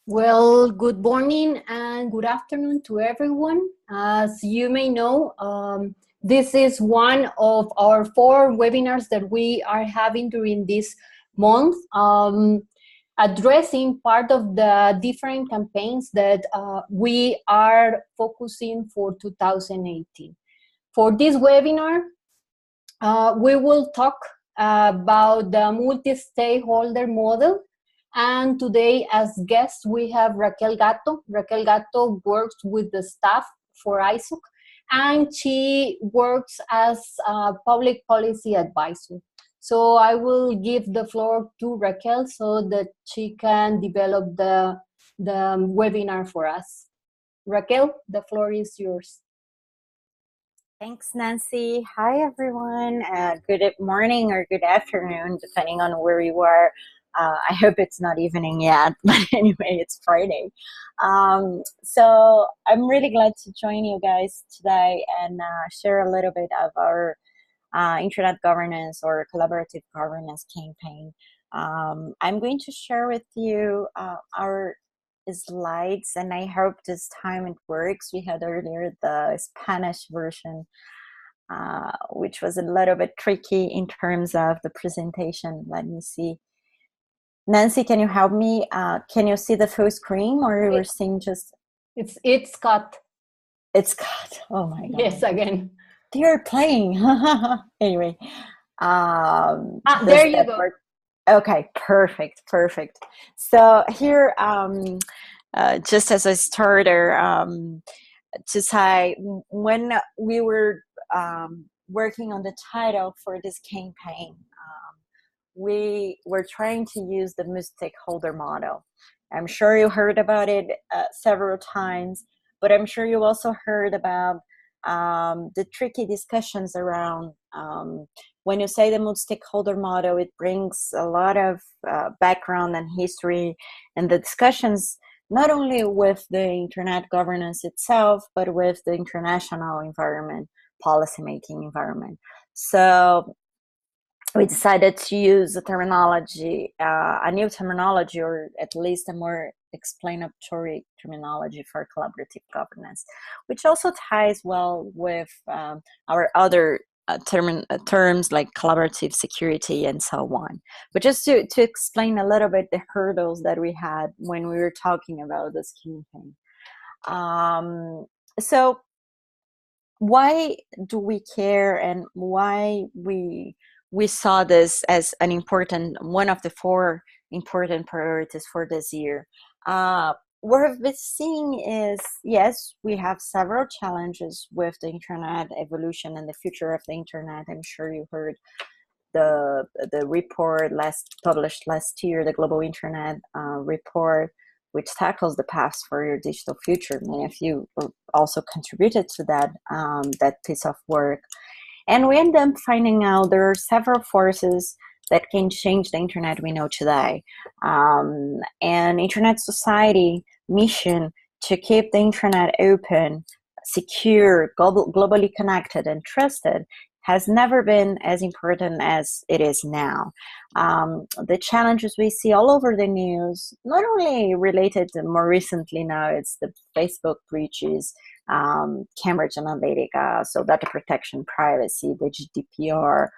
Well, good morning and good afternoon to everyone. As you may know, this is one of our four webinars that we are having during this month, addressing part of the different campaigns that we are focusing for 2018. For this webinar, we will talk about the multi-stakeholder model. And today, as guests, we have Raquel Gatto. Raquel Gatto works with the staff for ISOC, and she works as a public policy advisor. So I will give the floor to Raquel so that she can develop the webinar for us. Raquel, the floor is yours. Thanks, Nancy. Hi, everyone. Good morning or good afternoon, depending on where you are. I hope it's not evening yet, but anyway, it's Friday. So I'm really glad to join you guys today and share a little bit of our internet governance or collaborative governance campaign. I'm going to share with you our slides, and I hope this time it works. We had earlier the Spanish version, which was a little bit tricky in terms of the presentation. Let me see. Nancy, can you help me? Can you see the full screen, or we're seeing just... It's cut. It's cut. Oh my God. Yes, again. They're playing. Anyway. There you go. Work? Okay, perfect. So here, just as a starter, to say, when we were working on the title for this campaign, we were trying to use the multi-stakeholder model. I'm sure you heard about it several times, but I'm sure you also heard about the tricky discussions around when you say the multi-stakeholder model. It brings a lot of background and history, and the discussions not only with the internet governance itself, but with the international environment, policymaking environment. So we decided to use a terminology, a new terminology, or at least a more explanatory terminology for collaborative governance, which also ties well with our other terms like collaborative security and so on. But just to explain a little bit the hurdles that we had when we were talking about this campaign. So why do we care, and why we saw this as an important, one of the four important priorities for this year? What we've been seeing is, yes, we have several challenges with the internet evolution and the future of the internet. I'm sure you heard the report published last year, the Global Internet report, which tackles the paths for your digital future. Many of you also contributed to that piece of work. And we end up finding out there are several forces that can change the internet we know today. And Internet Society mission to keep the internet open, secure, globally connected, and trusted has never been as important as it is now. The challenges we see all over the news, not only related to more recently now, it's the Facebook breaches, Cambridge Analytica, so data protection, privacy, the GDPR,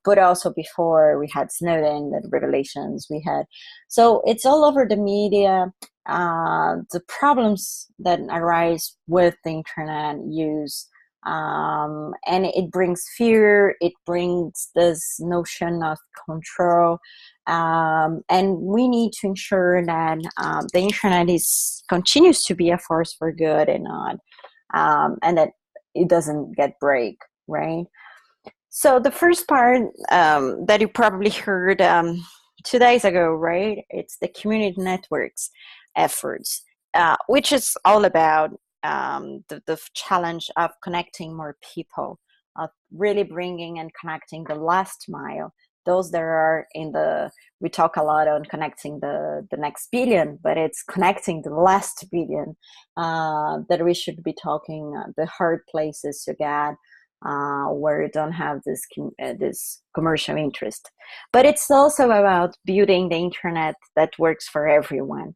but also before we had Snowden, the revelations we had. So it's all over the media, the problems that arise with the internet use. And it brings fear, it brings this notion of control, and we need to ensure that the internet continues to be a force for good and not, and that it doesn't get break, right? So the first part that you probably heard 2 days ago, right? It's the community networks efforts, which is all about the challenge of connecting more people, of really bringing and connecting the last mile, those that are we talk a lot on connecting the next billion, but it's connecting the last billion that we should be talking, the hard places to get, where you don't have this commercial interest. But it's also about building the internet that works for everyone.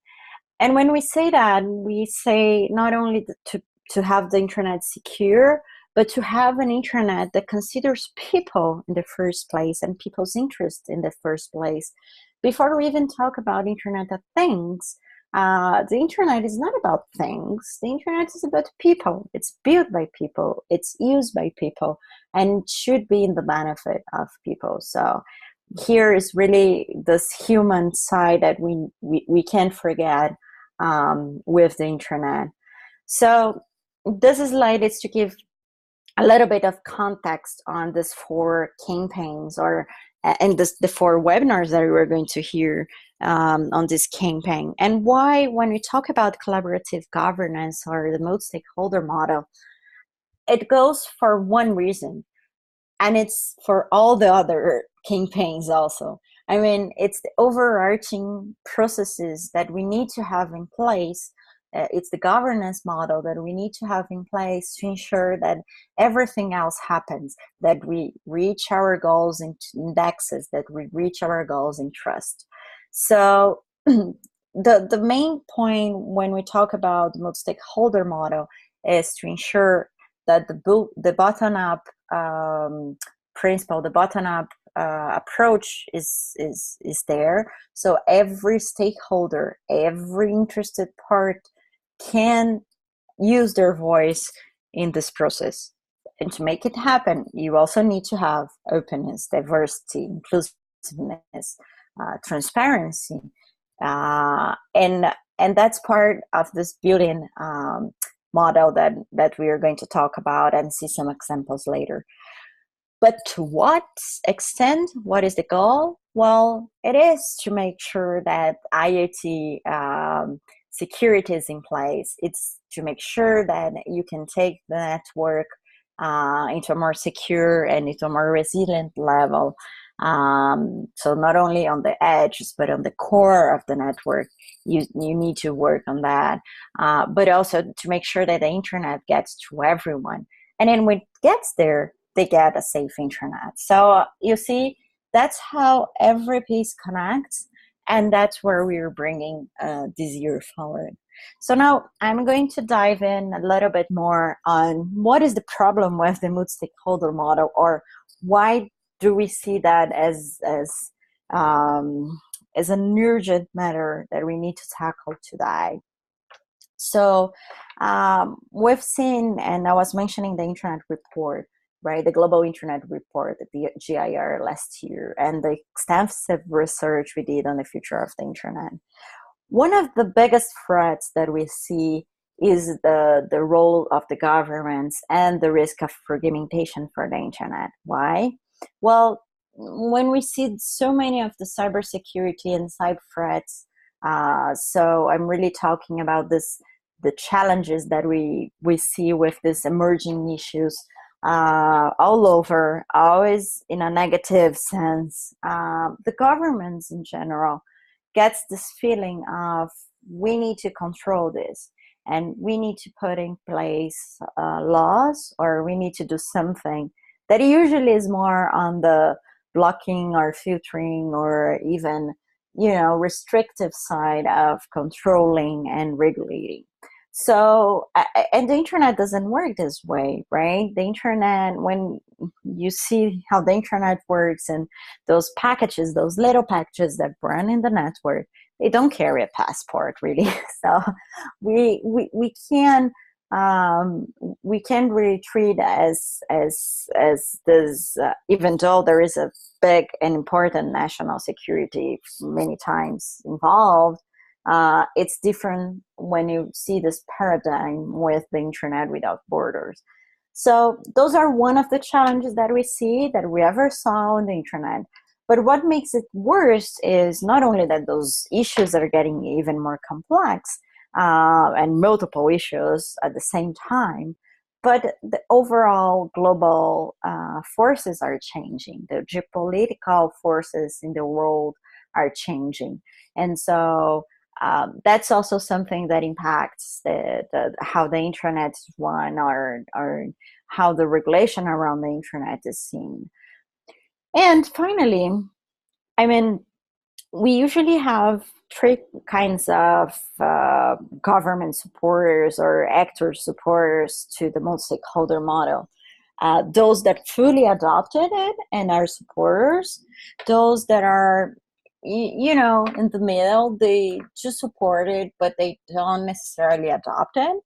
And when we say that, we say not only to have the internet secure, but to have an internet that considers people in the first place and people's interest in the first place. Before we even talk about Internet of Things, the internet is not about things. The internet is about people. It's built by people. It's used by people, and should be in the benefit of people. So here is really this human side that we can't forget with the internet. So this slide is to give a little bit of context on these 4 campaigns, or and the 4 webinars that we're going to hear on this campaign, and why when we talk about collaborative governance or the multi-stakeholder model, it goes for one reason, and it's for all the other campaigns also. I mean, it's the overarching processes that we need to have in place. It's the governance model that we need to have in place to ensure that everything else happens, that we reach our goals in indexes, that we reach our goals in trust. So the main point when we talk about the multi-stakeholder model is to ensure that the bottom-up principle, the bottom-up approach is there. So every stakeholder, every interested part can use their voice in this process. And to make it happen, you also need to have openness, diversity, inclusiveness, transparency, and that's part of this building model that we are going to talk about and see some examples later. But to what extent? What is the goal? Well, it is to make sure that IoT security is in place. It's to make sure that you can take the network into a more secure and into a more resilient level. So not only on the edges, but on the core of the network, you need to work on that. But also to make sure that the internet gets to everyone. And then when it gets there, they get a safe internet. So you see, that's how every piece connects, and that's where we're bringing this year forward. So now I'm going to dive in a little bit more on what is the problem with the multi-stakeholder model, or why do we see that as an urgent matter that we need to tackle today. So we've seen, and I was mentioning the Internet Report, right? The Global Internet Report, the GIR last year, and the extensive research we did on the future of the Internet. One of the biggest threats that we see is the role of the governments and the risk of fragmentation for the Internet. Why? Well, when we see so many of the cybersecurity and cyber threats, so I'm really talking about the challenges that we see with these emerging issues all over, always in a negative sense. The governments in general gets this feeling of we need to control this, and we need to put in place laws, or we need to do something that usually is more on the blocking or filtering or even, restrictive side of controlling and regulating. So, and the internet doesn't work this way, right? The internet, when you see how the internet works and those packages, those little packages that run in the network, they don't carry a passport, really. So we can really treat as this, even though there is a big and important national security many times involved. It's different when you see this paradigm with the internet without borders. So those are one of the challenges that we see, that we ever saw on the internet. But what makes it worse is not only that those issues are getting even more complex and multiple issues at the same time, but the overall global forces are changing. The geopolitical forces in the world are changing. And so that's also something that impacts how the internet is run, or how the regulation around the internet is seen. And finally, I mean, we usually have three kinds of government supporters or actor supporters to the multi-stakeholder model. Those that fully adopted it and are supporters, those that are, you know, in the middle, they just support it, but they don't necessarily adopt it.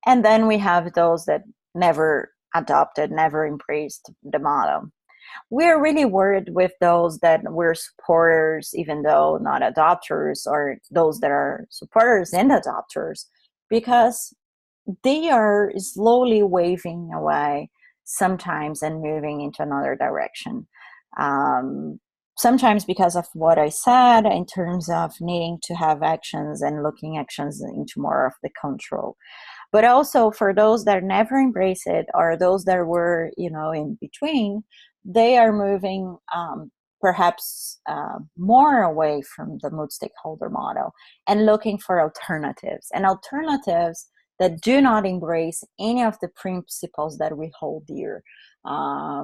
And then we have those that never adopted, never embraced the model. We're really worried with those that we're supporters, even though not adopters, or those that are supporters and adopters, because they are slowly waving away sometimes and moving into another direction. Sometimes because of what I said in terms of needing to have actions and looking actions into more of the control. But also for those that never embrace it, or those that were, you know, in between, they are moving perhaps more away from the multi-stakeholder model and looking for alternatives, and alternatives that do not embrace any of the principles that we hold dear,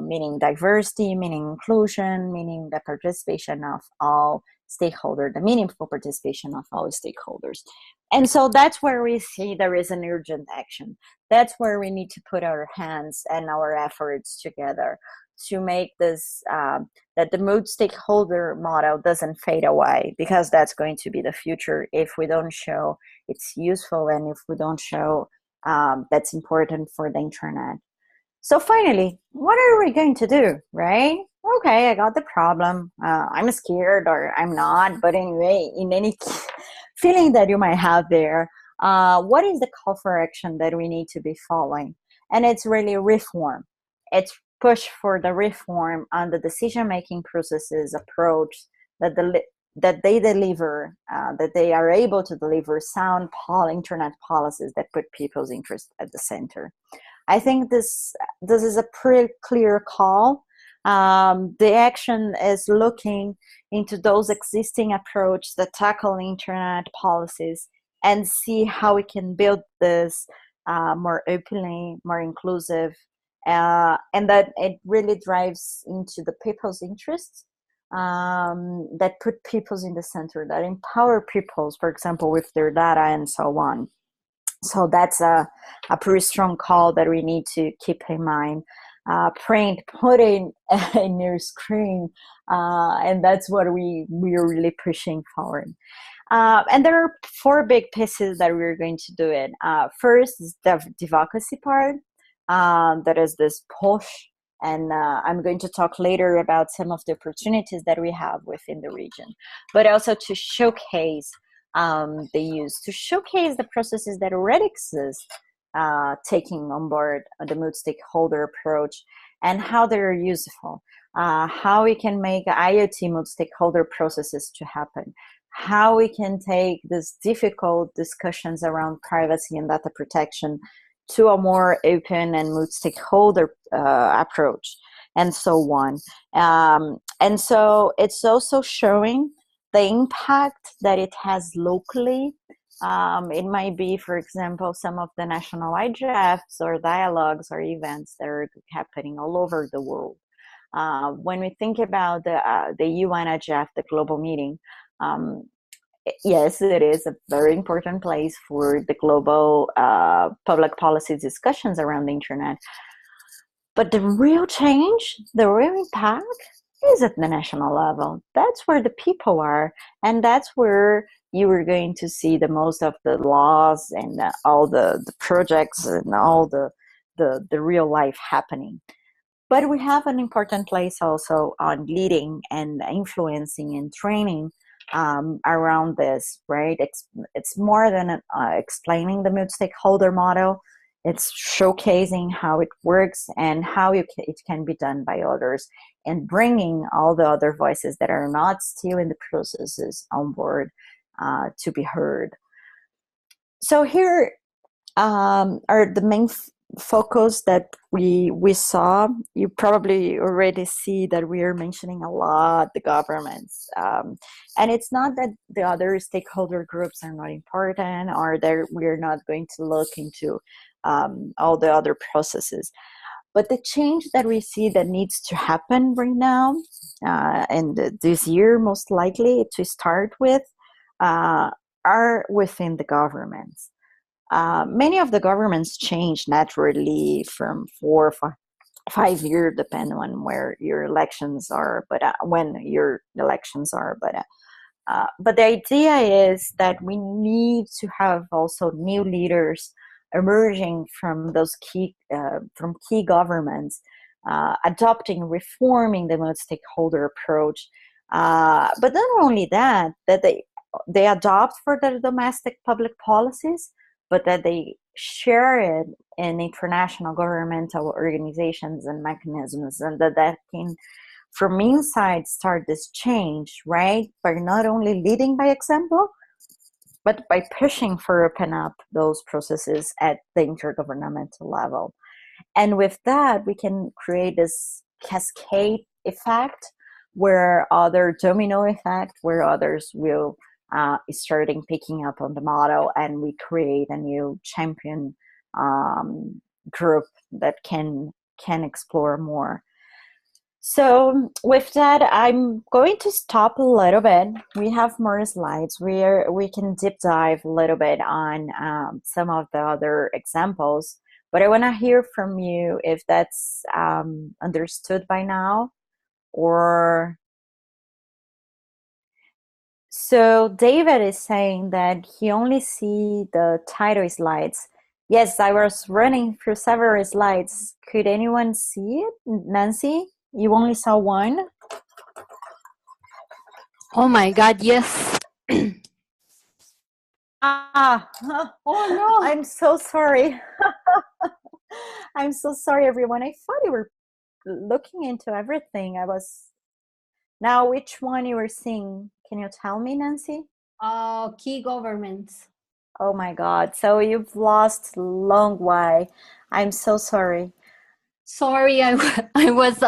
meaning diversity, meaning inclusion, meaning the participation of all stakeholders, the meaningful participation of all stakeholders. And so that's where we see there is an urgent action. That's where we need to put our hands and our efforts together to make this, that the multi-stakeholder model doesn't fade away, because that's going to be the future if we don't show it's useful and if we don't show that's important for the internet. So finally, what are we going to do, right? Okay, I got the problem. I'm scared or I'm not, but anyway, in any feeling that you might have there, what is the call for action that we need to be following? And it's really reform. It's push for the reform on the decision-making processes approach that they deliver, that they are able to deliver sound internet policies that put people's interest at the center. I think this is a pretty clear call. The action is looking into those existing approaches that tackle internet policies and see how we can build this more openly, more inclusive, and that it really drives into the people's interests, that put people's in the center, that empower peoples, for example, with their data and so on. So that's a pretty strong call that we need to keep in mind. Put in your screen, and that's what we are really pushing forward. And there are 4 big pieces that we're going to do it. First is the advocacy part. That is this push, and I'm going to talk later about some of the opportunities that we have within the region, but also to showcase the use, to showcase the processes that already exist, taking on board the multi-stakeholder approach and how they're useful, how we can make IoT multi-stakeholder processes to happen, how we can take these difficult discussions around privacy and data protection to a more open and multi-stakeholder approach, and so on. And so it's also showing the impact that it has locally. It might be, for example, some of the national IGFs or dialogues or events that are happening all over the world. When we think about the UN IGF, the global meeting, yes, it is a very important place for the global public policy discussions around the internet. But the real change, the real impact is at the national level. That's where the people are, and that's where you are going to see the most of the laws and all the projects and all the real life happening. But we have an important place also on leading and influencing and training around this, right? It's more than explaining the multi-stakeholder model. It's showcasing how it works and how it can be done by others, and bringing all the other voices that are not still in the processes on board to be heard. So here are the main focus that we saw. You probably already see that we are mentioning a lot the governments, and it's not that the other stakeholder groups are not important or that we're not going to look into all the other processes. But the change that we see that needs to happen right now, and this year most likely to start with, are within the governments. Many of the governments change naturally from 4 or 5 years, depending on where your elections are, but when your elections are. But the idea is that we need to have also new leaders emerging from those key governments, adopting, reforming the multi-stakeholder approach. But not only that they adopt for their domestic public policies, but that they share it in international governmental organizations and mechanisms, and that can from inside start this change, right? By not only leading by example, but by pushing for open up those processes at the intergovernmental level. And with that, we can create this cascade effect where other domino effect, where others will starting picking up on the model, and we create a new champion group that can explore more. So with that, I'm going to stop a little bit. We have more slides where we can deep dive a little bit on some of the other examples, but I want to hear from you if that's understood by now. Or so David is saying that he only see the title slides. Yes, I was running through several slides. Could anyone see it? Nancy, you only saw one? Oh my God, yes. Oh no, I'm so sorry. I'm so sorry, everyone. I thought you were looking into everything. Now, which one you were seeing? Can you tell me, Nancy? Key governments. Oh my God. So you've lost a long way. I'm so sorry. Sorry, I was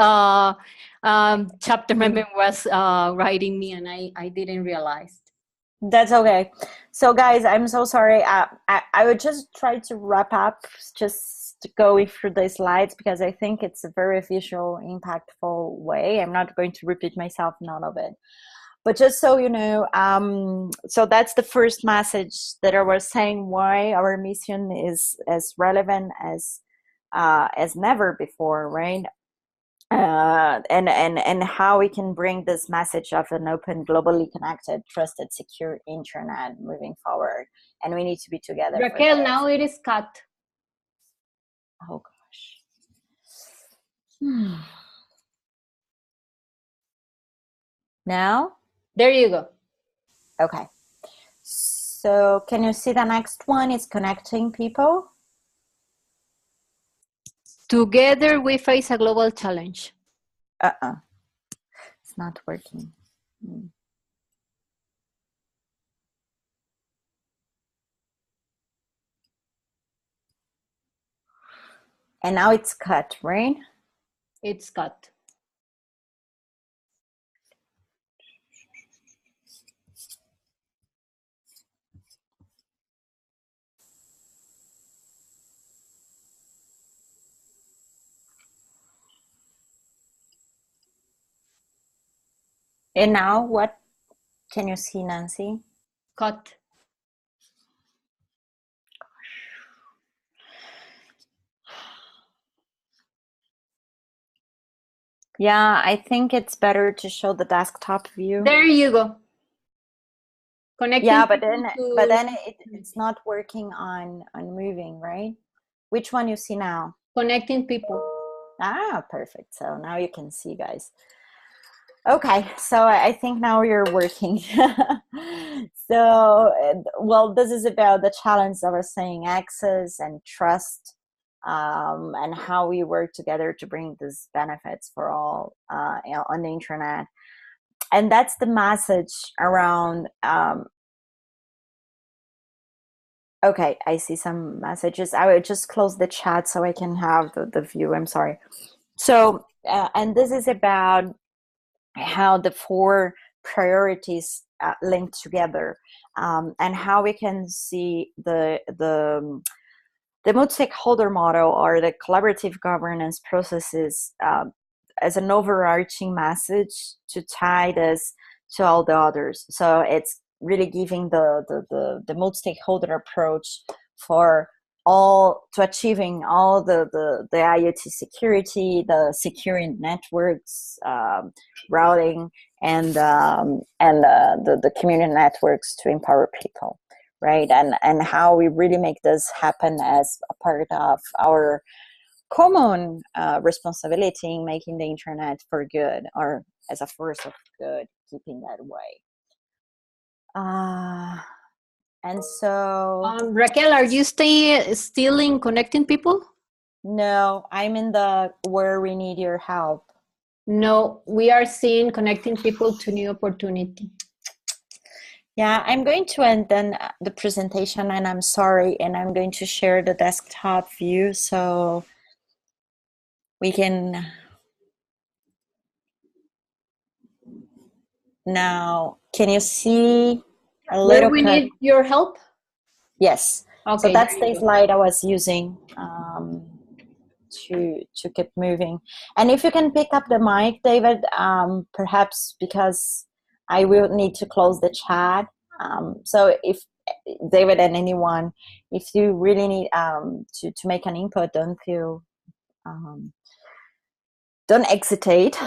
chapter member was writing me, and I didn't realize. That's okay. So guys, I'm so sorry. I would just try to wrap up, just going through the slides, because I think it's a very visual, impactful way. I'm not going to repeat myself, none of it. But just so you know, so that's the first message that I was saying, why our mission is as relevant as never before, right? And how we can bring this message of an open, globally connected, trusted, secure internet moving forward. And we need to be together. Raquel, now it is cut. Oh gosh. Now? There you go. Okay. So can you see the next one is connecting people? Together we face a global challenge. It's not working. And now it's cut, right? It's cut. And now what can you see, Nancy? Cut. Yeah, I think it's better to show the desktop view. There you go. Connecting. Yeah, but then it's not working on moving, right? Which one you see now? Connecting people. Ah, perfect. So now you can see, guys. Okay, so I think now you're working. So, well, this is about the challenge that we're saying, access and trust, and how we work together to bring these benefits for all on the internet. And that's the message around. Okay, I see some messages. I would just close the chat so I can have the view. I'm sorry. So, and this is about how the 4 priorities link together, and how we can see the multi-stakeholder model, or the collaborative governance processes, as an overarching message to tie this to all the others. So it's really giving the multi-stakeholder approach for all to achieving all the IoT security, the securing networks, routing, and the community networks to empower people, right? And how we really make this happen as a part of our common responsibility in making the internet for good, or as a force of good, keeping that way. And so Raquel, are you still in connecting people? no, I'm in the where we need your help. No, we are seeing connecting people to new opportunity. Yeah, I'm going to end then the presentation, and I'm sorry, and I'm going to share the desktop view so we can now. Can you see a Where little we cut? need your help? Yes. Okay, So that's there you the go. slide I was using to keep moving. And if you can pick up the mic, David, perhaps because I will need to close the chat. So if David and anyone, if you really need to make an input, don't feel don't hesitate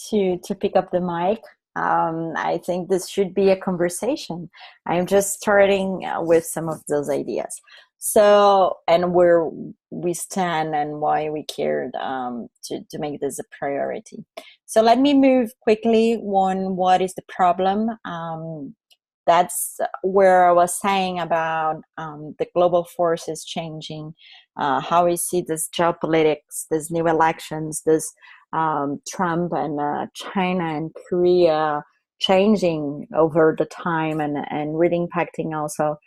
to pick up the mic. I think this should be a conversation. I'm just starting with some of those ideas. So, and where we stand and why we cared to make this a priority. So let me move quickly. One, what is the problem? That's where I was saying about the global forces changing, how we see this geopolitics, these new elections, this Trump and China and Korea changing over the time and really impacting also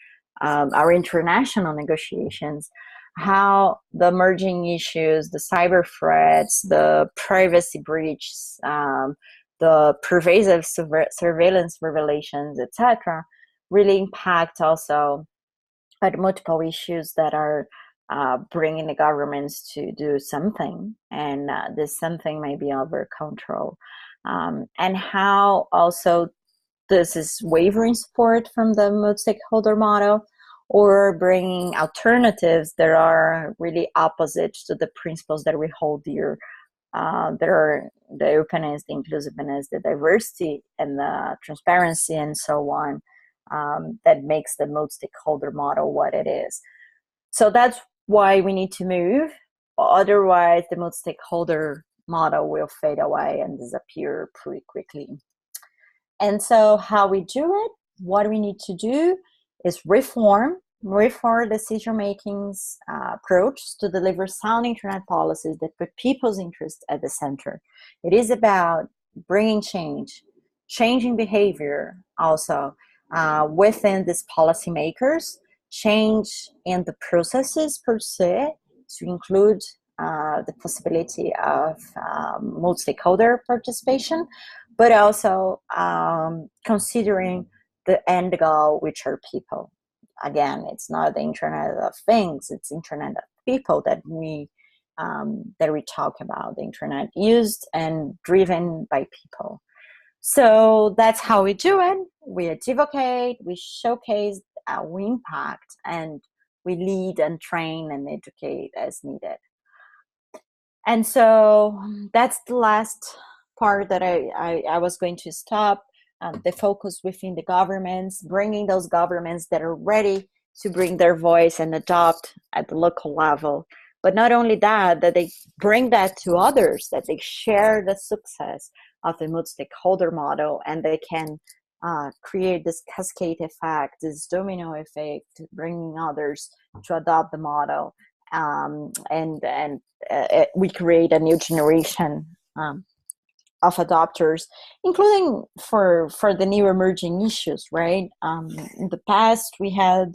our international negotiations, how the emerging issues, the cyber threats, the privacy breaches, the pervasive surveillance revelations, etc., really impact also at multiple issues that are bringing the governments to do something, and this something may be over control, and how also this is wavering support from the multi-stakeholder model or bringing alternatives that are really opposite to the principles that we hold dear. There are the openness, the inclusiveness, the diversity, and the transparency, and so on, that makes the multi-stakeholder model what it is. So that's why we need to move. Otherwise, the multi-stakeholder model will fade away and disappear pretty quickly. And so how we do it, what we need to do is reform decision-making approach to deliver sound internet policies that put people's interests at the center. It is about bringing change, changing behavior also within these policymakers, change in the processes per se to include the possibility of multi-stakeholder participation, but also considering the end goal, which are people. Again, it's not the Internet of Things; it's Internet of People that we talk about. The Internet used and driven by people. So that's how we do it. We advocate, we showcase our impact, and we lead and train and educate as needed. And so that's the last part that I was going to stop. The focus within the governments, bringing those governments that are ready to bring their voice and adopt at the local level. But not only that they bring that to others, that they share the success of the multi-stakeholder model, and they can create this cascade effect, this domino effect, bringing others to adopt the model. We create a new generation of adopters, including for the new emerging issues, right? In the past, we had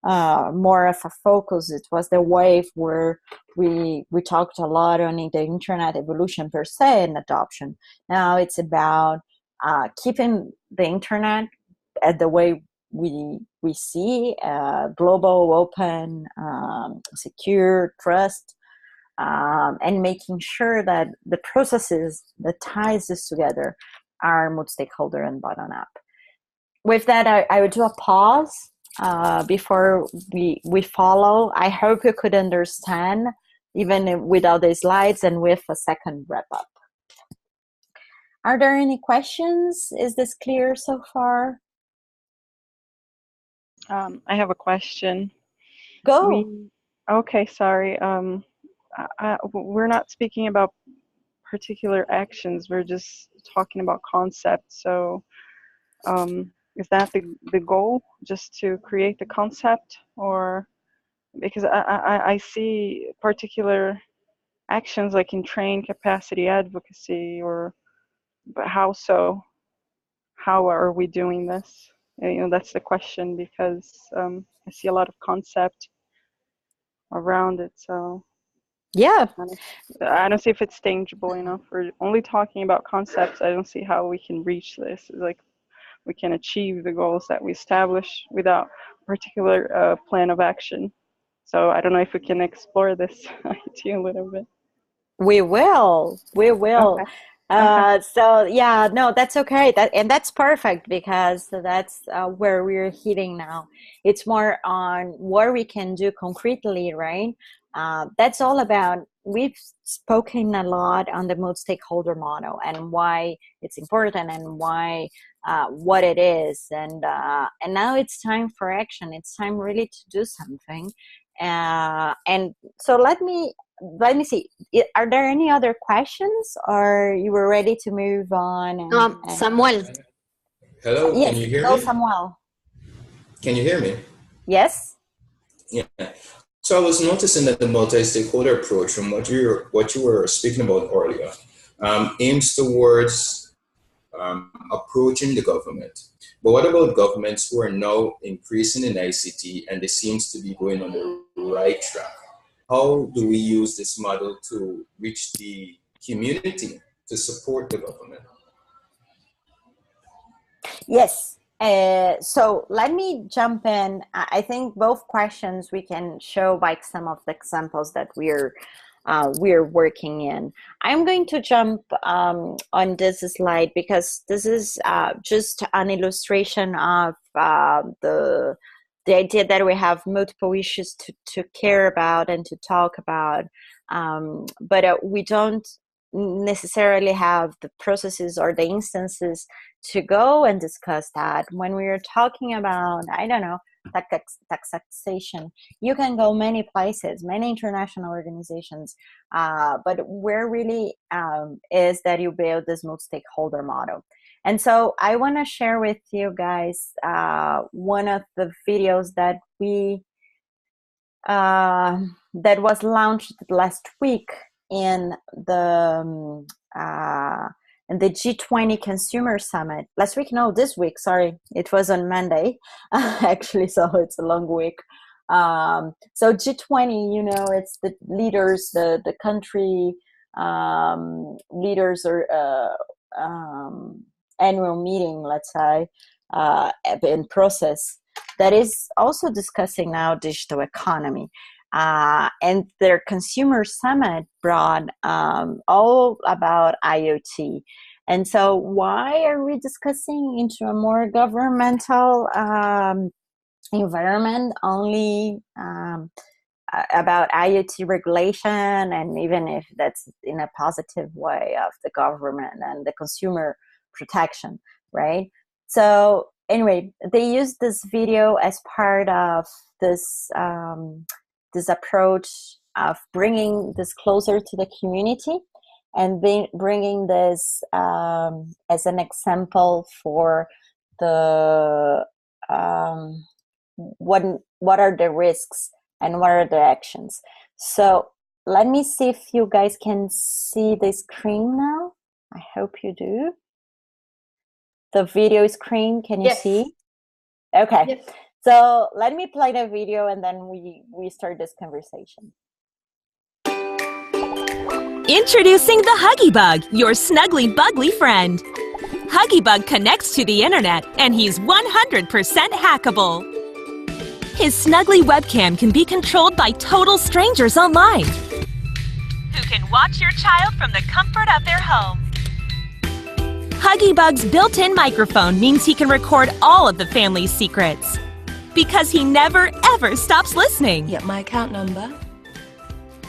more of a focus. It was the wave where we talked a lot on the internet evolution per se and adoption. Now it's about keeping the internet at the way we see, global, open, secure, trust, and making sure that the processes that ties this together are multi-stakeholder and bottom-up. with that, I would do a pause before we follow. I hope you could understand, even without the slides and with a second wrap up. Are there any questions? Is this clear so far? I have a question. Go. Okay, sorry. We're not speaking about particular actions. We're just talking about concepts. So is that the goal, just to create the concept? Or because I see particular actions like in train capacity advocacy, but how so? How are we doing this? That's the question, because I see a lot of concept around it. So yeah, I don't see if it's tangible enough. We're only talking about concepts. I don't see how we can reach this. It's like we can achieve the goals that we establish without a particular plan of action. So I don't know if we can explore this idea a little bit. We will. Okay. So yeah, no, that's okay. And that's perfect, because that's where we're hitting now. It's more on what we can do concretely, right? That's all about. We've spoken a lot on the multi-stakeholder model and why it's important and why what it is, and now it's time for action. It's time really to do something. And so let me see. Are there any other questions, or you were ready to move on? Samuel. Hello, Yes, can you hear go, me? Samuel. Can you hear me? Yes. Yeah. So I was noticing that the multi-stakeholder approach, from what you were speaking about earlier, aims towards approaching the government. But what about governments who are now increasing in ICT and they seems to be going on the right track? How do we use this model to reach the community to support the government? Yes. So let me jump in. I think both questions we can show by some of the examples that we're working in. I'm going to jump on this slide because this is just an illustration of the idea that we have multiple issues to care about and to talk about, but we don't necessarily have the processes or the instances to go and discuss that. When we are talking about, I don't know, taxation, you can go many places, many international organizations, but where really is that you build this multi-stakeholder model. And so I want to share with you guys one of the videos that that was launched last week in the G20 Consumer Summit. Last week, no, this week, sorry. It was on Monday, actually, so it's a long week. So G20, it's the leaders, the country leaders or annual meeting, let's say, in process, that is also discussing now digital economy. And their consumer summit brought all about IoT. And so why are we discussing into a more governmental environment only about IoT regulation, and even if that's in a positive way of the government and the consumer protection, right? So anyway, they used this video as part of this this approach of bringing this closer to the community, and bringing this as an example for the what are the risks and what are the actions. So let me see if you guys can see the screen now. I hope you do. The video screen, can you see? Okay. Yes. So let me play the video and then we start this conversation. Introducing the Huggy Bug, your snuggly bugly friend. Huggy Bug connects to the internet and he's 100% hackable. His snuggly webcam can be controlled by total strangers online, who can watch your child from the comfort of their home. Huggybug's built-in microphone means he can record all of the family's secrets. Because he never, ever stops listening. Yep, my account number,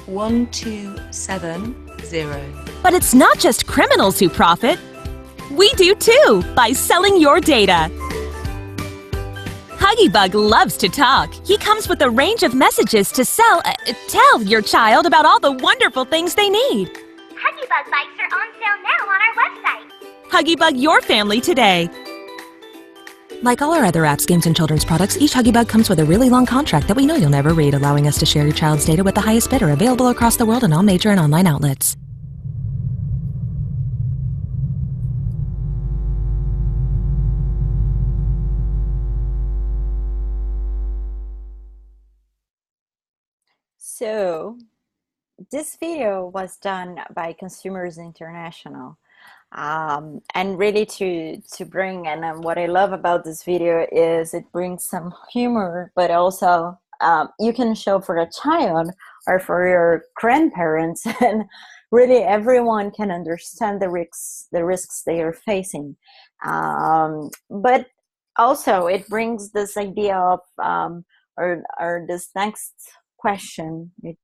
1270. But it's not just criminals who profit. We do too, by selling your data. Huggybug loves to talk. He comes with a range of messages to tell your child about all the wonderful things they need. Huggybug bikes are on sale now on our website. Huggybug your family today. Like all our other apps, games, and children's products, each Huggybug comes with a really long contract that we know you'll never read, allowing us to share your child's data with the highest bidder, available across the world in all major and online outlets. So this video was done by Consumers International. And really to bring, and what I love about this video is it brings some humor, but also you can show for a child or for your grandparents, and really everyone can understand the risks they are facing. But also it brings this idea of or this next question. It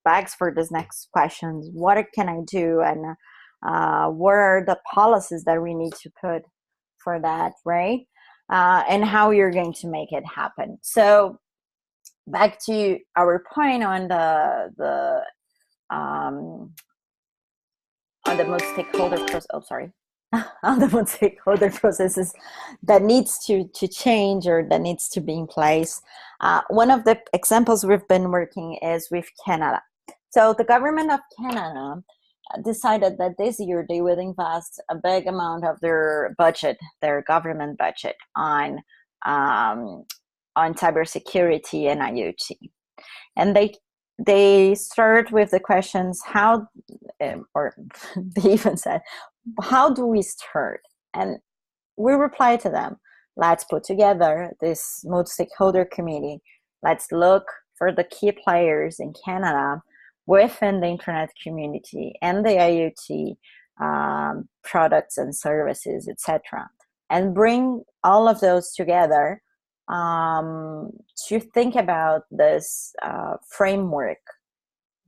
begs for this next questions: what can I do, and what are the policies that we need to put for that, right? And how you're going to make it happen. So back to our point on the multi-stakeholder process. Oh, sorry. On the multi-stakeholder processes that needs to change or that needs to be in place. One of the examples we've been working is with Canada. So the government of Canada decided that this year they would invest a big amount of their budget, their government budget, on cybersecurity and IoT. And they start with the questions how, or they even said, how do we start? And we reply to them, let's put together this multi-stakeholder committee. Let's look for the key players in Canada within the internet community and the IoT products and services, etc., and bring all of those together to think about this framework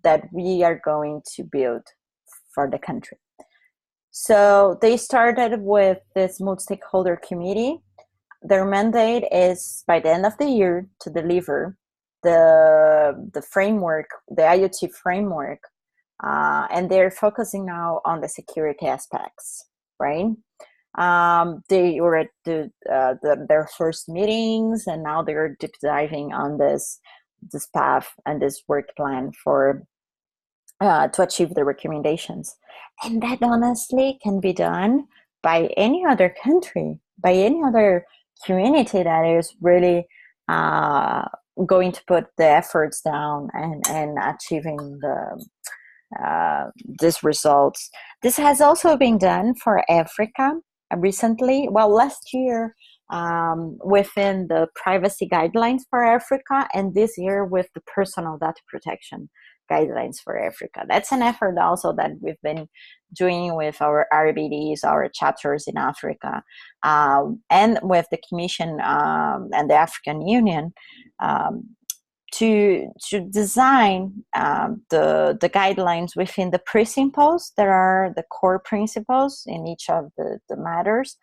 that we are going to build for the country. So they started with this multi-stakeholder committee. Their mandate is by the end of the year to deliver the framework, the IoT framework, and they're focusing now on the security aspects, right? They were at their first meetings, and now they're deep diving on this path and this work plan for to achieve the recommendations. And that honestly can be done by any other country, by any other community that is really going to put the efforts down and achieving these results. This has also been done for Africa recently. Well, last year within the privacy guidelines for Africa, and this year with the personal data protection guidelines for Africa. That's an effort also that we've been doing with our RBDs, our chapters in Africa, and with the Commission and the African Union to design the guidelines within the principles. There are the core principles in each of the matters.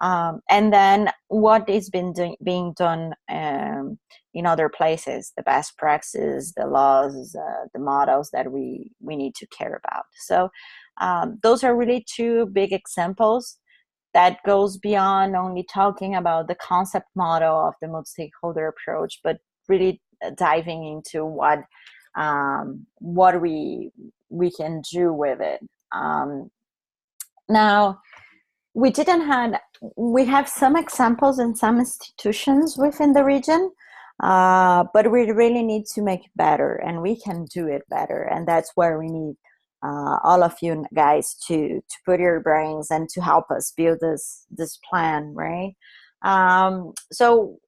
And then what is being done in other places, the best practices, the laws, the models that we need to care about. So those are really two big examples that goes beyond only talking about the concept model of the multi-stakeholder approach, but really diving into what we can do with it. Now, we have some examples in some institutions within the region, but we really need to make it better, and we can do it better. And that's where we need all of you guys to put your brains and to help us build this plan, right? So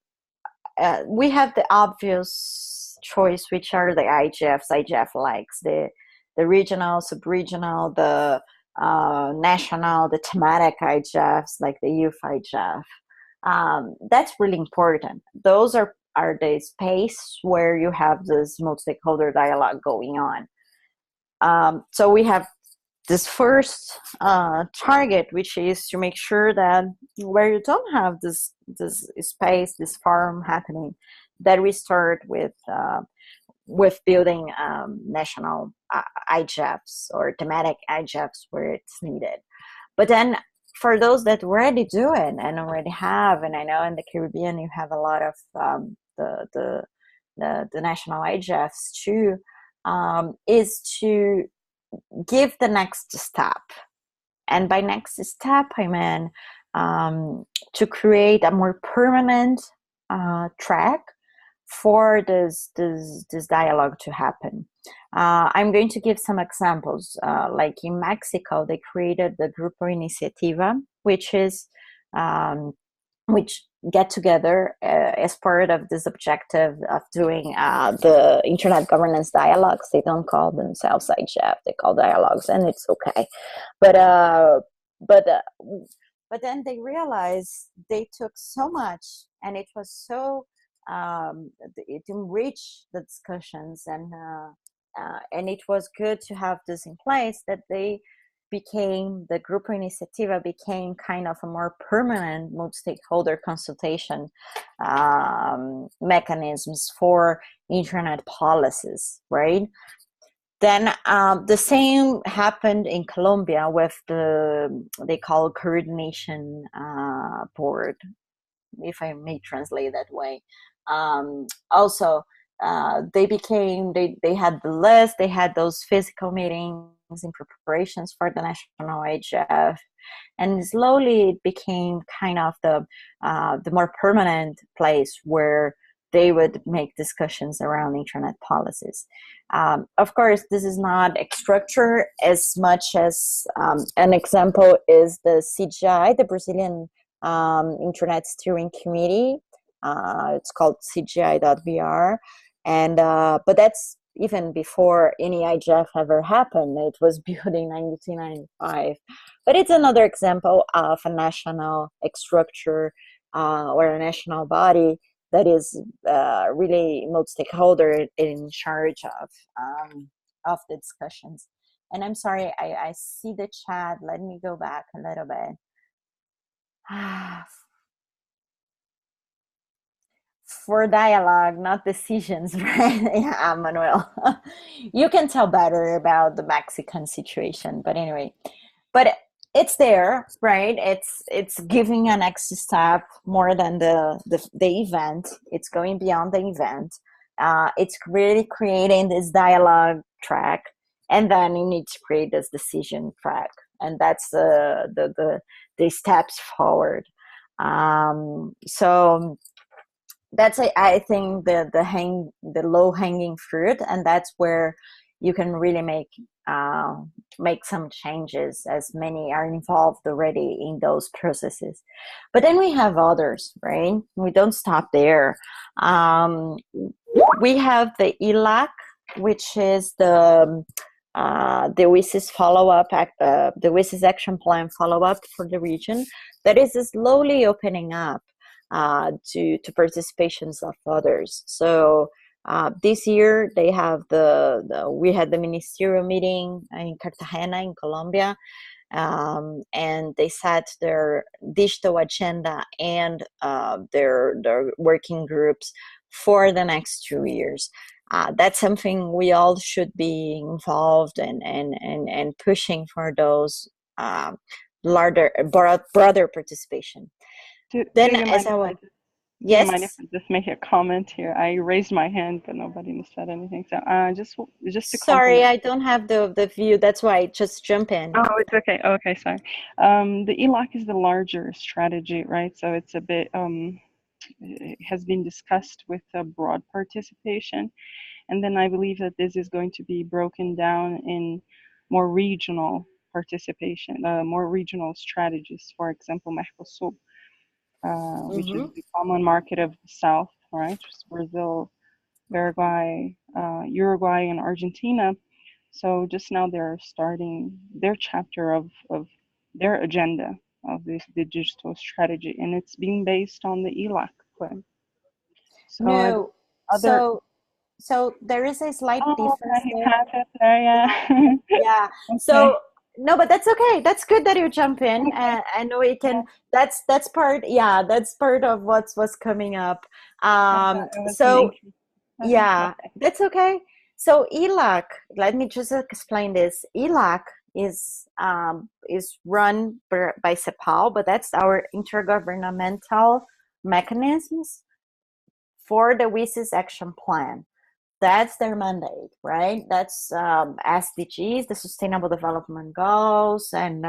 we have the obvious choice, which are the IGFs. IGF likes the regional, sub-regional, the national, the thematic IGFs, like the youth IGF. That's really important. Those are the space where you have this multi-stakeholder dialogue going on. So we have this first target, which is to make sure that where you don't have this space, this forum happening, that we start with building national IGFs or thematic IGFs where it's needed. But then for those that already do it and already have, and I know in the Caribbean you have a lot of the national IGFs too, is to give the next step. And by next step, I mean to create a more permanent track for this dialogue to happen. I'm going to give some examples. Like in Mexico, they created the Grupo Iniciativa, which is which get together as part of this objective of doing the internet governance dialogues. They don't call themselves IGF; they call dialogues, and it's okay. But then they realized they took so much, and it was so it enriched the discussions, and it was good to have this in place, that the Grupo Iniciativa became kind of a more permanent multi-stakeholder consultation mechanisms for internet policies, right? Then the same happened in Colombia with they call coordination board, if I may translate that way. Also, they had the list, they had those physical meetings in preparations for the national IGF, and slowly it became kind of the more permanent place where they would make discussions around internet policies. Of course, this is not a structure as much as an example is the CGI, the Brazilian Internet Steering Committee. It's called CGI.br, and but that's even before any IGF ever happened. It was built in 1995. But it's another example of a national structure or a national body that is really multi-stakeholder in charge of the discussions. And I'm sorry, I see the chat. Let me go back a little bit. For dialogue, not decisions, right? Yeah, Manuel. You can tell better about the Mexican situation, but anyway. But it's there, right? It's giving a next step more than the event. It's going beyond the event. It's really creating this dialogue track, and then you need to create this decision track, and that's the steps forward. So that's I think the low hanging fruit, and that's where you can really make some changes, as many are involved already in those processes. But then we have others, right? We don't stop there. We have the ELAC, which is the WSIS follow-up, the WSIS action plan follow-up for the region, that is slowly opening up to participations of others. So this year they have we had the ministerial meeting in Cartagena in Colombia, and they set their digital agenda and their working groups for the next 2 years. That's something we all should be involved and pushing for those broader participation. Do Then, you as mind I was, Do you mind if yes, I just make a comment here? I raised my hand, but nobody said anything. So just to sorry, compliment. I don't have the view. That's why I just jump in. Oh, it's okay. Okay, sorry. The ELAC is the larger strategy, right? So it's a bit it has been discussed with a broad participation, and then I believe that this is going to be broken down in more regional participation, more regional strategies. For example, Mercosur, which is the common market of the South, right? Brazil, Uruguay, and Argentina. So just now they're starting their chapter of their agenda of this the digital strategy, and it's being based on the ELAC plan. So No, other so there is a slight difference okay, there. pass it there, yeah. Yeah. Okay. So no, but that's okay. That's good that you jump in, Okay. and we can. That's part. Yeah, that's part of what's coming up. I thought it was an So increase. yeah, Okay. that's okay. So ELAC, let me just explain this. ELAC is run by CEPAL, but that's our intergovernmental mechanisms for the WSIS action plan. That's their mandate, right? That's SDGs, the Sustainable Development Goals, and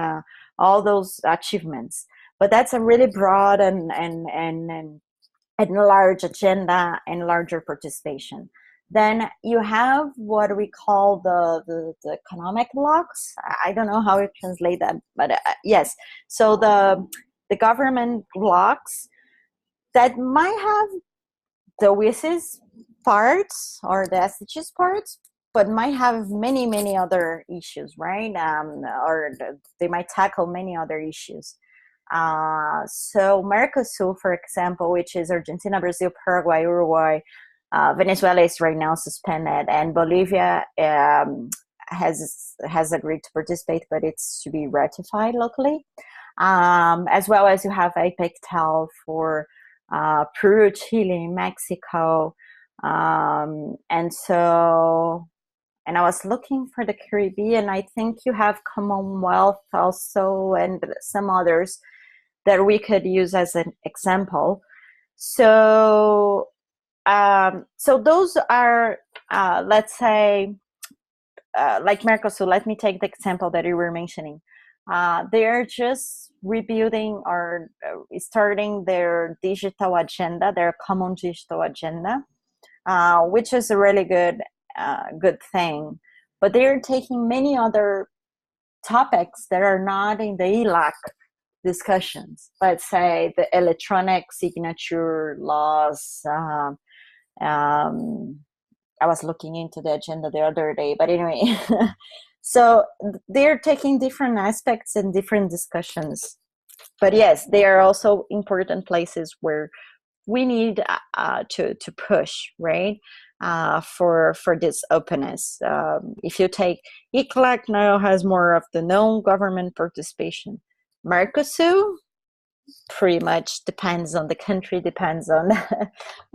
all those achievements. But that's a really broad and large agenda and larger participation. Then you have what we call the economic blocks. I don't know how to translate that, but yes. So the government blocks that might have the WSIS parts or the SDGs parts, but might have many other issues, right? Or they might tackle many other issues. So Mercosur, for example, which is Argentina, Brazil, Paraguay, Uruguay, Venezuela is right now suspended, and Bolivia has agreed to participate, but it's to be ratified locally. As well as you have APEC-TEL for Peru, Chile, Mexico, and I was looking for the Caribbean. I think you have Commonwealth also, and some others that we could use as an example. So those are, let's say, like Mercosur. Let me take the example that you were mentioning. They're just rebuilding or starting their digital agenda, their common digital agenda, which is a really good thing. But they're taking many other topics that are not in the ELAC discussions. Let's say the electronic signature laws. I was looking into the agenda the other day, but anyway. So they're taking different aspects and different discussions. But yes, they are also important places where we need to push, right? For this openness. If you take ECLAC now has more of the non-government participation. Mercosur pretty much depends on the country, depends on,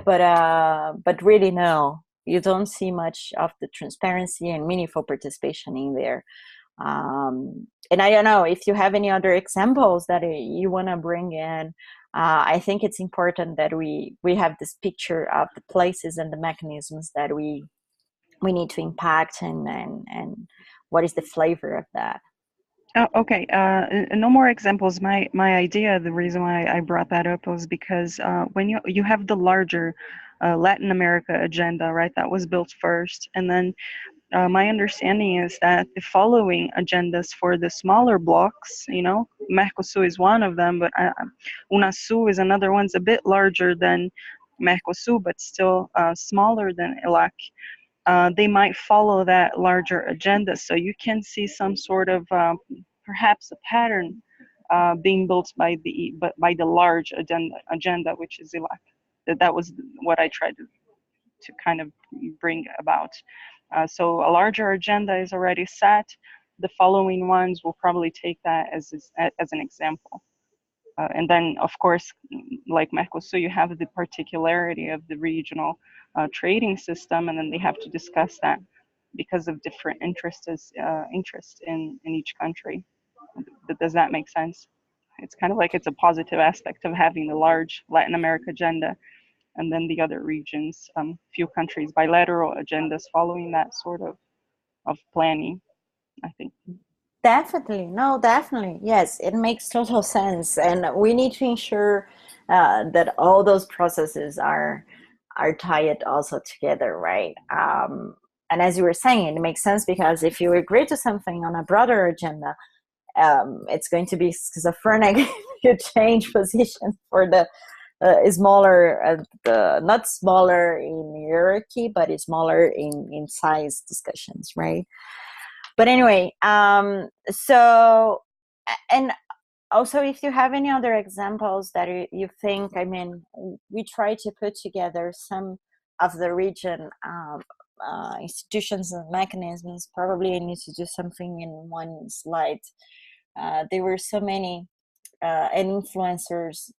but really no, you don't see much of the transparency and meaningful participation in there. And I don't know if you have any other examples that you want to bring in. I think it's important that we have this picture of the places and the mechanisms that we need to impact, and what is the flavor of that. Oh, okay. No more examples. My idea, the reason why I brought that up was because when you have the larger Latin America agenda, right? That was built first, and then my understanding is that the following agendas for the smaller blocks, Mercosur is one of them, but UNASUR is another one. It's a bit larger than Mercosur, but still smaller than ELAC. They might follow that larger agenda. So you can see some sort of perhaps a pattern being built by the large agenda, which is ELAC. That was what I tried to kind of bring about. So a larger agenda is already set. The following ones will probably take that as an example. And then, of course, like Mercosur, you have the particularity of the regional trading system, and then they have to discuss that because of different interests in each country. Does that make sense? It's kind of like it's a positive aspect of having the large Latin America agenda, and then the other regions, few countries, bilateral agendas following that sort of planning, I think. Definitely. No, definitely. Yes, it makes total sense. And we need to ensure that all those processes are tied also together, right? And as you were saying, it makes sense because if you agree to something on a broader agenda, it's going to be schizophrenic if you change position for the smaller, not smaller in hierarchy, but it's smaller in size discussions, right? But anyway, so, and also, if you have any other examples that you think, I mean, we try to put together some of the region institutions and mechanisms. Probably I need to do something in one slide. There were so many and influencers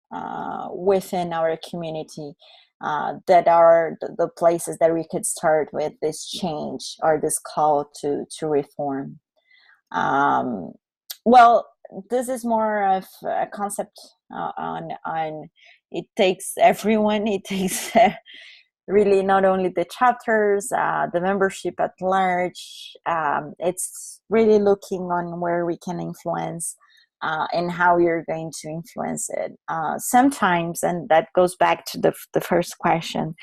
within our community that are the places that we could start with this change or this call to reform. Well, this is more of a concept on it takes everyone. It takes really not only the chapters, the membership at large. It's really looking on where we can influence and how you're going to influence it. Sometimes, and that goes back to the first question,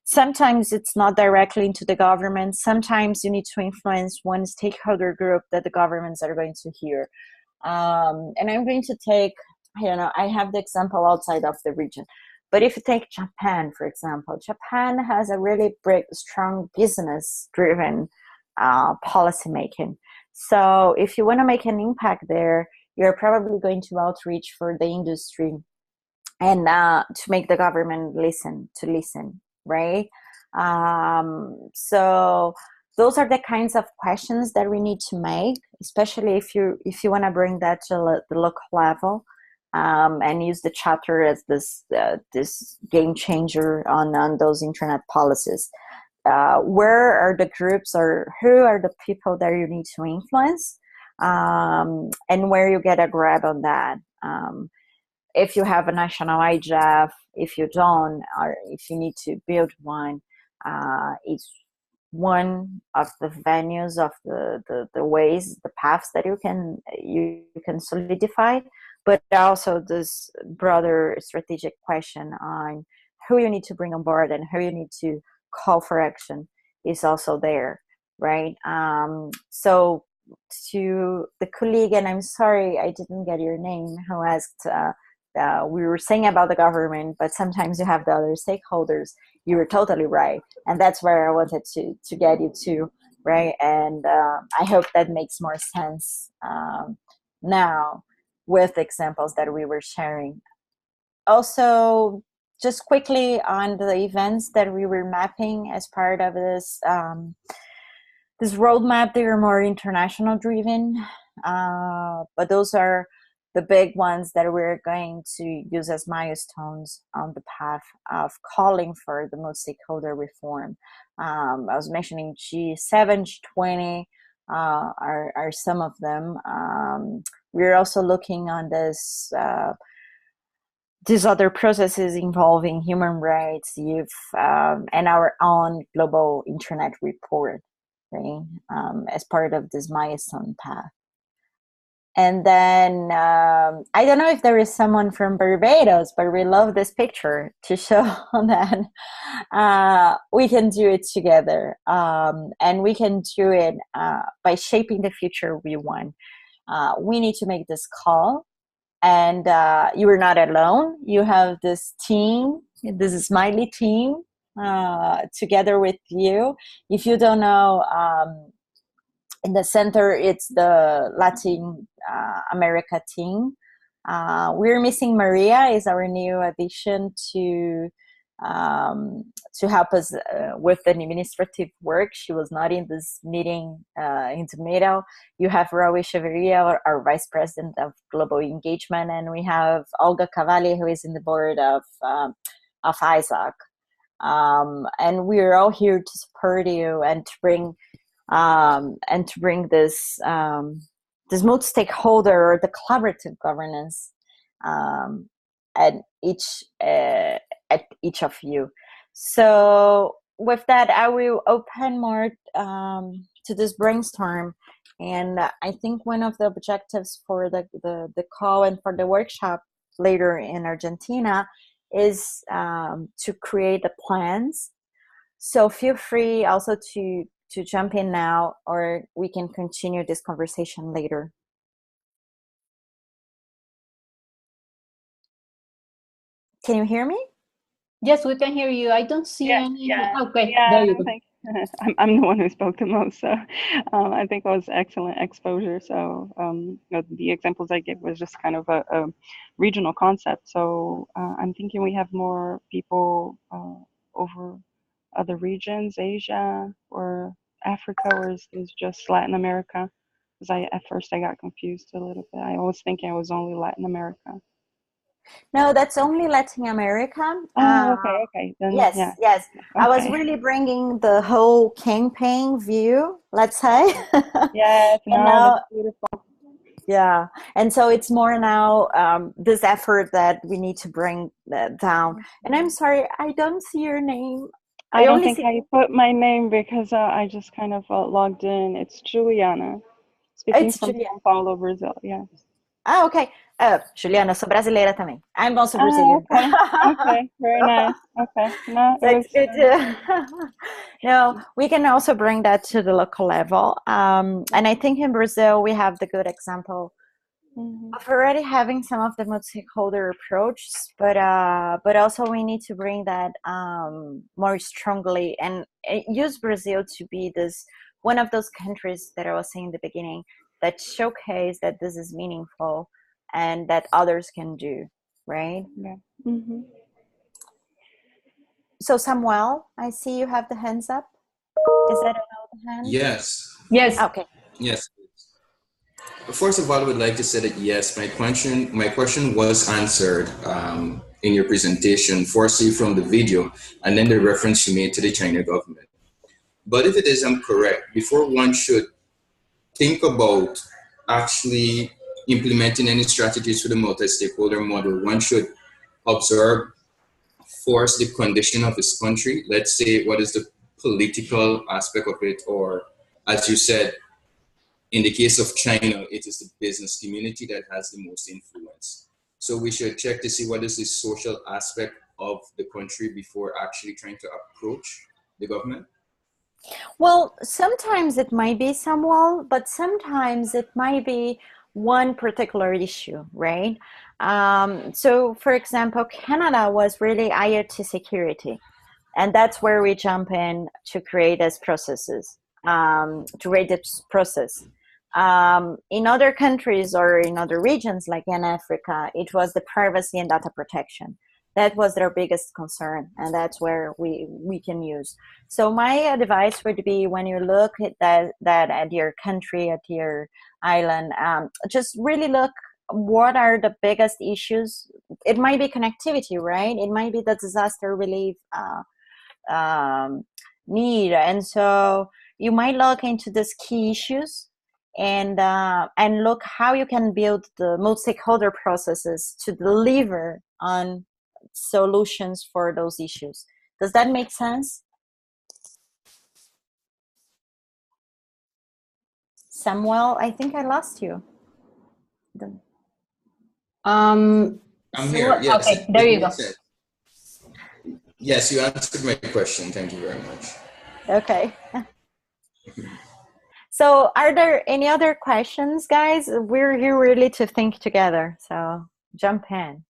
sometimes it's not directly into the government. Sometimes you need to influence one stakeholder group that the governments are going to hear. And I'm going to take, I don't know, I have the example outside of the region. But if you take Japan, for example, Japan has a really strong business-driven policy making. So if you want to make an impact there, you're probably going to outreach for the industry and to make the government listen, right? So those are the kinds of questions that we need to make, especially if you want to bring that to the local level. And use the chapter as this game changer on those internet policies. Where are the groups, or who are the people that you need to influence, and where you get a grab on that. If you have a national IGF, if you don't, or if you need to build one, it's one of the venues of the ways, the paths that you can solidify. But also this broader strategic question on who you need to bring on board and who you need to call for action is also there, right? So to the colleague, and I'm sorry I didn't get your name, who asked, we were saying about the government, but sometimes you have the other stakeholders. You were totally right. And that's where I wanted to get you to, right? And I hope that makes more sense now, with examples that we were sharing. Also, just quickly on the events that we were mapping as part of this this roadmap, they are more international driven, but those are the big ones that we're going to use as milestones on the path of calling for the multi-stakeholder reform. I was mentioning G7, G20 are some of them. We're also looking on this these other processes involving human rights, youth, and our own global internet report, right? As part of this milestone path. And then I don't know if there is someone from Barbados, but we love this picture to show that we can do it together, and we can do it by shaping the future we want. We need to make this call, and you are not alone. You have this team, this Smiley team, together with you. If you don't know, in the center, it's the Latin America team. We're missing Maria, is our new addition to help us with the administrative work. She was not in this meeting in the middle. You have Raul Echeverria, our Vice President of Global Engagement, and we have Olga Cavalli, who is in the board of ISAC. And we're all here to support you and to bring this this multi-stakeholder or the collaborative governance at each of you. So with that, I will open more to this brainstorm. And I think one of the objectives for the call and for the workshop later in Argentina is to create the plans. So feel free also to jump in now, or we can continue this conversation later. Can you hear me? Yes, we can hear you. I don't see any. Yeah. Okay, Yeah, there you go. I'm the one who spoke the most, so I think it was excellent exposure. So the examples I gave was just kind of a regional concept. So I'm thinking we have more people over other regions, Asia or Africa, or is just Latin America? Because at first I got confused a little bit. I was thinking it was only Latin America. No, that's only Latin America. Oh, okay. Then Yes, yeah. yes. I was Okay. really bringing the whole campaign view, let's say. Yes, And no, now, that's beautiful. yeah. And so it's more now this effort that we need to bring down. And I'm sorry, I don't see your name. I don't only think see. I put my name because I just kind of logged in. It's Juliana, speaking It's from Juliana. São Paulo, Brazil. Yes. Ah, ok. Juliana, sou brasileira também. I'm also Oh, Brazilian. okay. Okay. Very nice. Okay. No, So it it's was. good to no, we can also bring that to the local level. And I think in Brazil we have the good example of already having some of the multi-stakeholder approaches, but also we need to bring that more strongly and use Brazil to be this one of those countries that I was saying in the beginning that showcase that this is meaningful and that others can do, right? Yeah. Mm-hmm. So Samuel, I see you have the hands up. Is that another hand? Yes. Yes. Okay. Yes. First of all, I would like to say that yes, my question was answered in your presentation, firstly from the video, and then the reference you made to the China government. But if it is incorrect, before one should think about actually implementing any strategies for the multi-stakeholder model, one should observe first the condition of his country. Let's say, what is the political aspect of it, or as you said, in the case of China, it is the business community that has the most influence. So we should check to see what is the social aspect of the country before actually trying to approach the government. Well, sometimes it might be Samuel, but sometimes it might be one particular issue, right? So, for example, Canada was really IoT security, and that's where we jump in to create these processes, to create this process. In other countries or in other regions, like in Africa, it was the privacy and data protection. That was their biggest concern, and that's where we can use. So my advice would be, when you look at that at your country, at your island, just really look what are the biggest issues. It might be connectivity, right? It might be the disaster relief need, and so you might look into these key issues and look how you can build the multi-stakeholder processes to deliver on solutions for those issues. Does that make sense? Samuel, I think I lost you. I'm here. Yes. Okay, there you go. Yes, you answered my question. Thank you very much. Okay. So are there any other questions, guys? We're here really to think together, so jump in.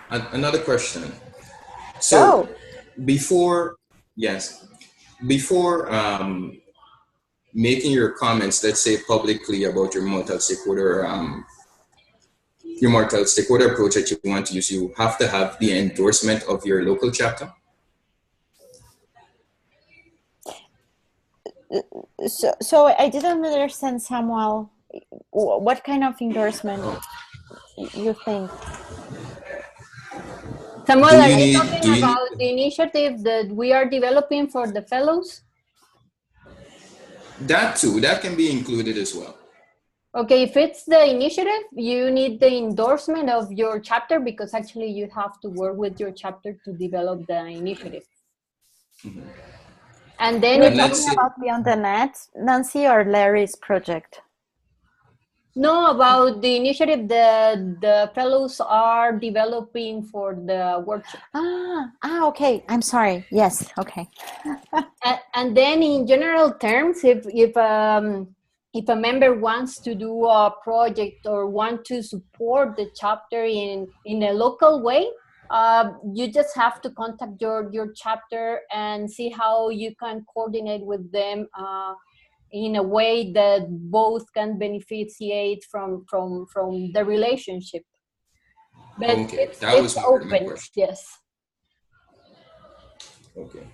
Another question. So before making your comments, let's say publicly, about your multi-stakeholder approach that you want to use, you have to have the endorsement of your local chapter? So I didn't understand, Samuel. What kind of endorsement you think? Samuel, are you talking about the initiative that we are developing for the fellows? That too, that can be included as well. Okay, if it's the initiative, you need the endorsement of your chapter, because actually you have to work with your chapter to develop the initiative. Mm-hmm. And then you're talking about Beyond the Net, Nancy, or Larry's project? No, about the initiative that the fellows are developing for the workshop. Okay. I'm sorry. Yes. Okay. And then, in general terms, if a member wants to do a project or want to support the chapter in a local way, You just have to contact your chapter and see how you can coordinate with them in a way that both can beneficiate from the relationship. But Okay, that it's was my open, question. yes. Okay.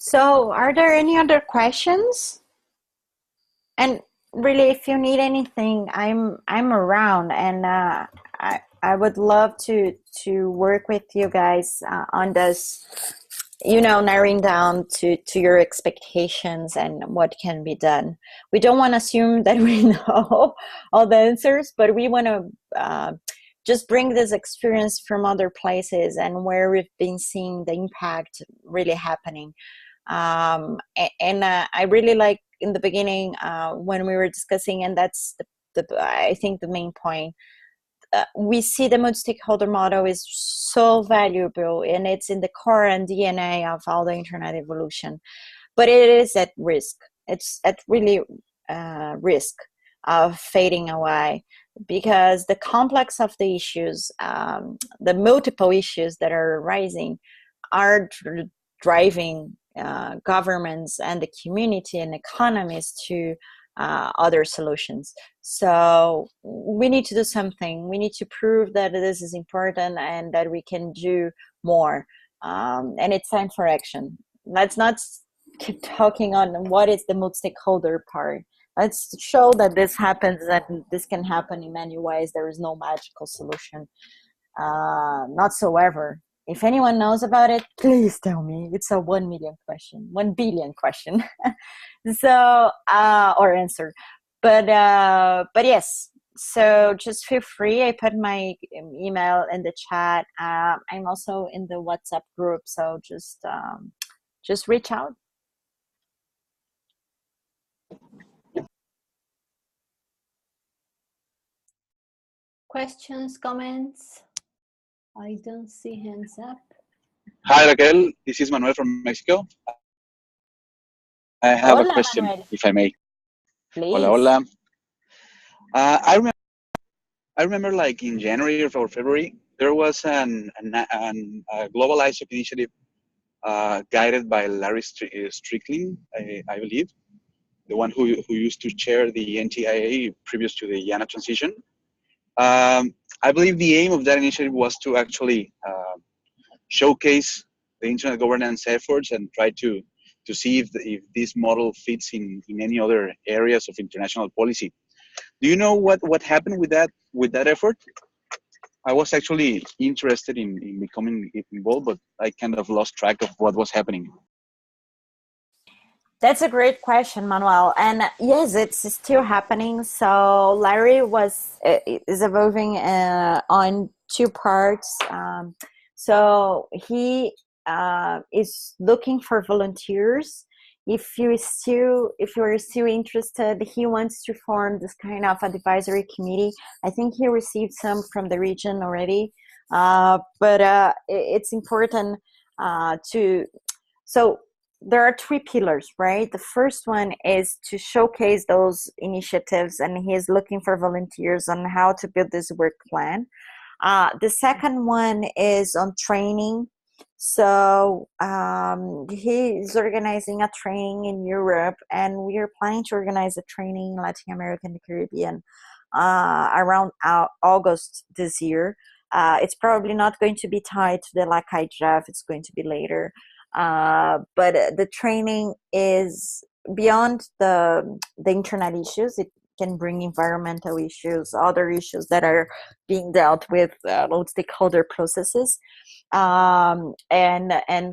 So, are there any other questions? And really, if you need anything, I'm around, and I would love to work with you guys on this. Narrowing down to your expectations and what can be done. We don't want to assume that we know all the answers, but we want to just bring this experience from other places and where we've been seeing the impact really happening. And I really like in the beginning when we were discussing, and that's I think the main point. We see the multi-stakeholder model is so valuable, and it's in the core and DNA of all the internet evolution, but it is at risk. It's at really risk of fading away, because the complex of the issues, the multiple issues that are arising, are driving governments and the community and economies to other solutions. So we need to do something. We need to prove that this is important and that we can do more. And it's time for action. Let's not keep talking on what is the multi-stakeholder part. Let's show that this happens, that this can happen in many ways. There is no magical solution, not so ever. If anyone knows about it, please tell me. It's a 1 million question, 1 billion question. So, or answer. But yes, so just feel free. I put my email in the chat. I'm also in the WhatsApp group, so just reach out. Questions, comments? I don't see hands up. Hi, Raquel. This is Manuel from Mexico. I have a question, Manuel. if I may. Please. Hola, hola. I remember, like in January or February, there was a global ISOC initiative guided by Larry Strickling, I believe, the one who used to chair the NTIA previous to the YANA transition. I believe the aim of that initiative was to actually showcase the internet governance efforts and try to see if this model fits in any other areas of international policy. Do you know what happened with that effort? I was actually interested in becoming involved, but I kind of lost track of what was happening. That's a great question, Manuel. And yes, it's still happening. So Larry is evolving on two parts. So he is looking for volunteers. If you are still interested, he wants to form this kind of advisory committee. I think he received some from the region already, but it's important to. So there are three pillars, right? The first one is to showcase those initiatives, and he is looking for volunteers on how to build this work plan. The second one is on training. So he is organizing a training in Europe, and we are planning to organize a training in Latin America and the Caribbean around August this year. It's probably not going to be tied to the LACAI draft. It's going to be later. But the training is beyond the internet issues. It can bring environmental issues, other issues that are being dealt with, multi-stakeholder processes, and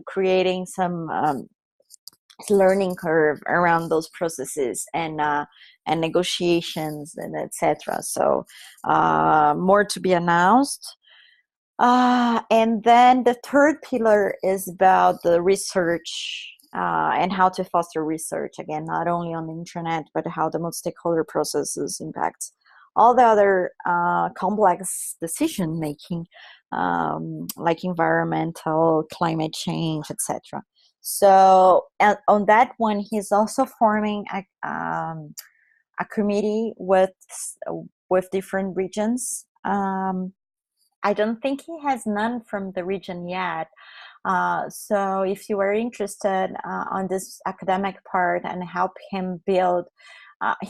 creating some learning curve around those processes and negotiations and etc. So more to be announced. And then the third pillar is about the research and how to foster research, again, not only on the internet, but how the multi-stakeholder processes impact all the other complex decision making, like environmental, climate change, etc. So on that one, he's also forming a committee with different regions. I don't think he has none from the region yet. So if you are interested on this academic part and help him build,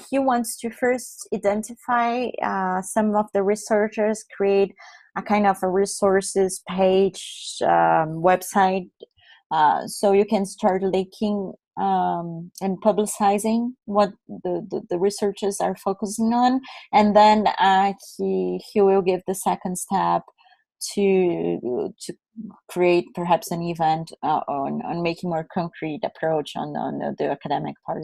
he wants to first identify some of the researchers, create a kind of a resources page, website, so you can start linking and publicizing what the researchers are focusing on, and then he will give the second step to create perhaps an event on making more concrete approach on the academic part.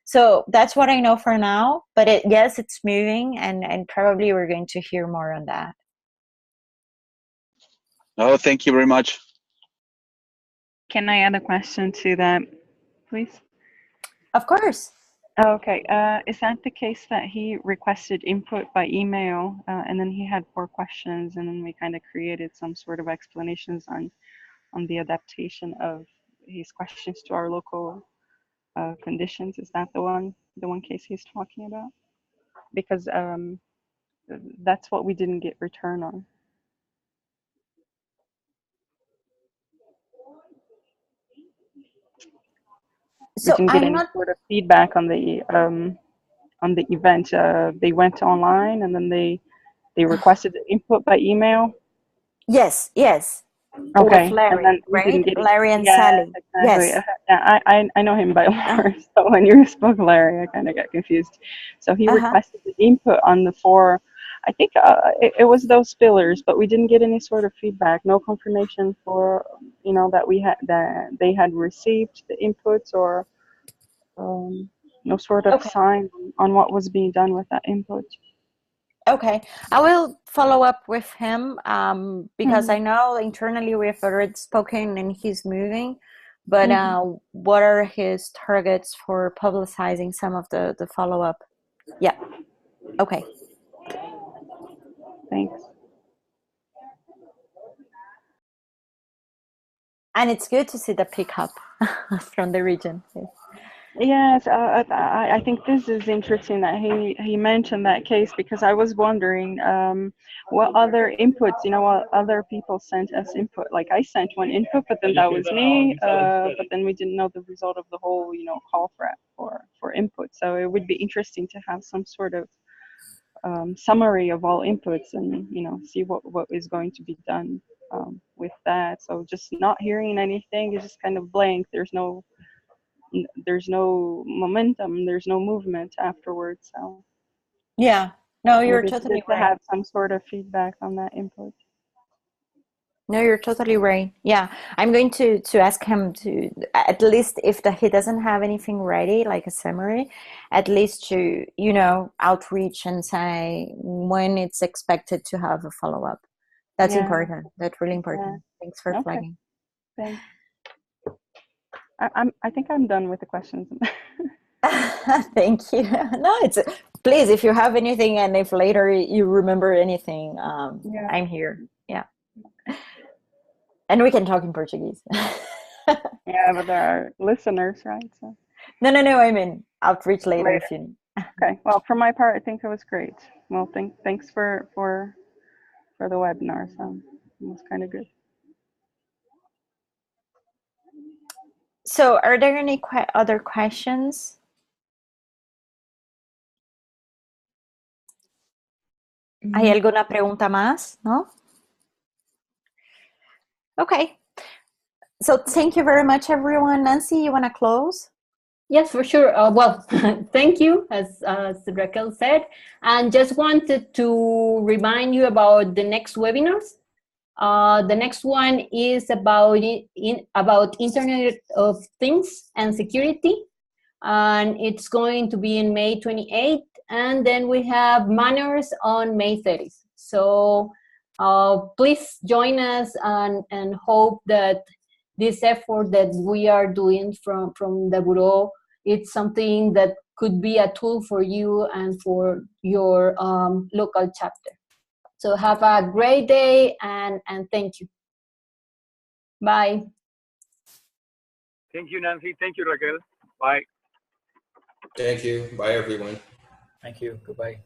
So that's what I know for now, but yes, it's moving, and probably we're going to hear more on that. Oh, thank you very much. Can I add a question to that, please? Of course. Okay. Is that the case that he requested input by email, and then he had 4 questions, and then we kind of created some sort of explanations on the adaptation of his questions to our local conditions? Is that the one case he's talking about? Because that's what we didn't get return on. So we didn't get any sort of feedback on the event. They went online and then they requested input by email. Yes. Okay, With Larry, and then we right? didn't get it. Larry and Yes, Sally. exactly. Yes. Yeah, I know him by Lars, so when you spoke Larry, I kind of got confused. So he requested the input on the 4. I think it was those pillars, but we didn't get any sort of feedback, no confirmation for that they had received the inputs, or no sort of sign on what was being done with that input. Okay, I will follow up with him because I know internally we've already spoken and he's moving, but what are his targets for publicizing some of the follow-up? Yeah, okay. Thanks. And it's good to see the pickup from the region. Yes, I think this is interesting that he mentioned that case, because I was wondering what other inputs, what other people sent as input. Like I sent one input, but then that was me, but then we didn't know the result of the whole, call for input. So it would be interesting to have some sort of summary of all inputs and, see what is going to be done with that. So just not hearing anything is just kind of blank. There's no momentum, there's no movement afterwards. So yeah, no, you're maybe it's totally good to right. have some sort of feedback on that input. No, you're totally right. Yeah, I'm going to ask him to, at least if he doesn't have anything ready, like a summary, at least to, outreach and say when it's expected to have a follow-up. That's important. That's really important. Yeah. Thanks for flagging. Thanks. I think I'm done with the questions. Thank you. No, please, if you have anything and if later you remember anything, I'm here. Yeah. And we can talk in Portuguese. Yeah, but there are listeners, right? So. No. I mean, outreach later. If you. Okay. Well, for my part, I think it was great. Well, thanks for the webinar. So it was kind of good. So, are there any other questions? ¿Hay alguna pregunta más? No? Okay. So thank you very much, everyone. Nancy, you want to close? Yes, for sure. Well, thank you, as Raquel said. And just wanted to remind you about the next webinars. The next one is about Internet of Things and security. And it's going to be in May 28th. And then we have Manners on May 30th. So please join us and hope that this effort that we are doing from the Bureau, it's something that could be a tool for you and for your local chapter. So have a great day and thank you. Bye. Thank you, Nancy. Thank you, Raquel. Bye. Thank you. Bye, everyone. Thank you. Goodbye.